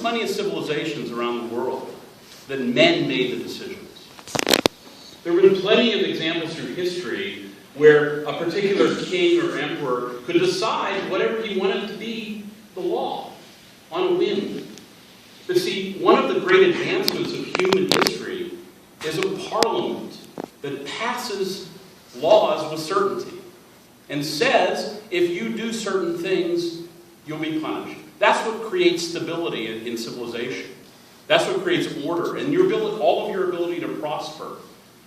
plenty of civilizations around the world that men made the decisions. There have been plenty of examples through history where a particular king or emperor could decide whatever he wanted to be the law on a whim. But see, one of the great advancements of human history is a parliament that passes laws with certainty and says, if you do certain things, you'll be punished. That's what creates stability in civilization. That's what creates order and your ability, all of your ability to prosper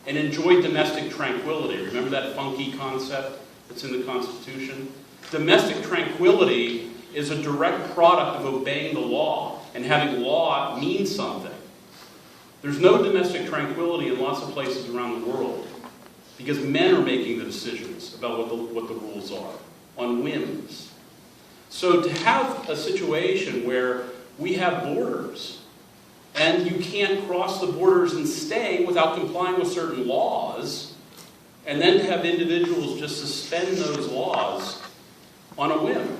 and enjoy domestic tranquility. Remember that funky concept that's in the Constitution? Domestic tranquility is a direct product of obeying the law and having law mean something. There's no domestic tranquility in lots of places around the world because men are making the decisions about what the rules are on whims. So to have a situation where we have borders and you can't cross the borders and stay without complying with certain laws, and then to have individuals just suspend those laws on a whim.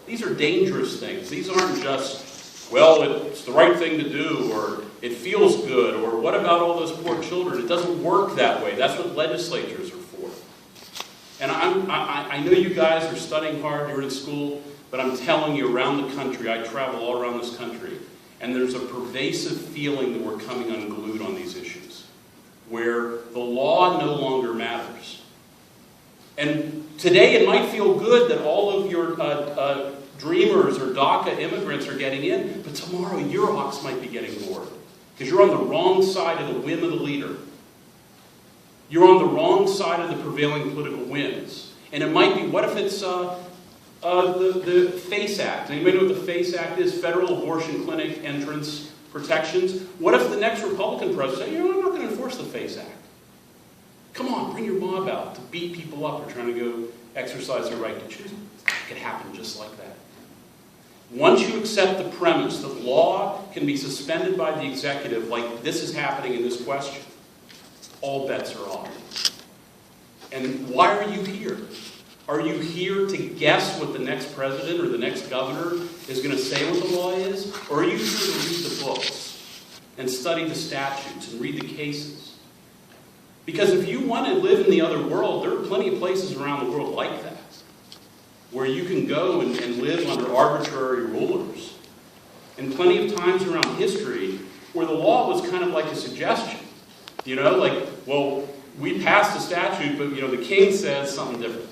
These are dangerous things. These aren't just, well, it's the right thing to do, or it feels good, or what about all those poor children? It doesn't work that way. That's what legislatures are for. And I know you guys are studying hard, you're in school, but I'm telling you, around the country, I travel all around this country, and there's a pervasive feeling that we're coming unglued on these issues, where the law no longer matters. And today it might feel good that all of your dreamers or DACA immigrants are getting in, but tomorrow your ox might be getting bored because you're on the wrong side of the whim of the leader. You're on the wrong side of the prevailing political winds. And it might be, what if it's the FACE Act? Anybody know what the FACE Act is? Federal Abortion Clinic Entrance Protections. What if the next Republican president says, you know, I'm not going to enforce the FACE Act. Come on, bring your mob out to beat people up who are trying to go exercise their right to choose. It could happen just like that. Once you accept the premise that law can be suspended by the executive, like this is happening in this question, all bets are off. And why are you here? Are you here to guess what the next president or the next governor is going to say what the law is? Or are you here to read the books and study the statutes and read the cases? Because if you want to live in the other world, there are plenty of places around the world like that, where you can go and live under arbitrary rulers. And plenty of times around history where the law was kind of like a suggestion. You know, like, well, we passed a statute, but, you know, the king says something different.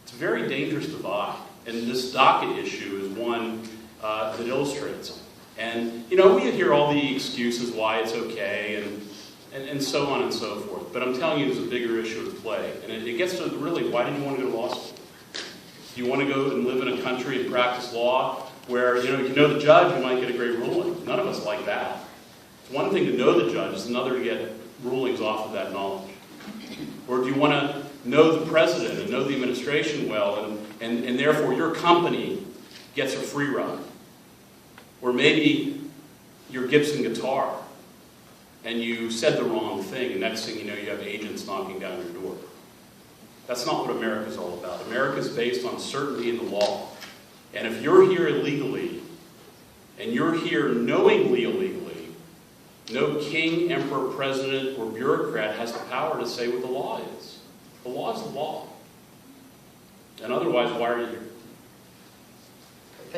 It's a very dangerous divide. And this DACA issue is one that illustrates it. And, you know, we hear all the excuses why it's okay and so on and so forth. But I'm telling you, there's a bigger issue at play. And it gets to really, why did you want to go to law school? Do you want to go and live in a country and practice law where, you know, if you know the judge, you might get a great ruling? None of us like that. It's one thing to know the judge, it's another to get rulings off of that knowledge. Or do you want to know the president and know the administration well, and therefore your company gets a free ride? Or maybe your Gibson guitar, and you said the wrong thing, and next thing you know, you have agents knocking down your door. That's not what America's all about. America's based on certainty in the law. And if you're here illegally, and you're here knowingly illegally, no king, emperor, president, or bureaucrat has the power to say what the law is. The law is the law. And otherwise, why are you here?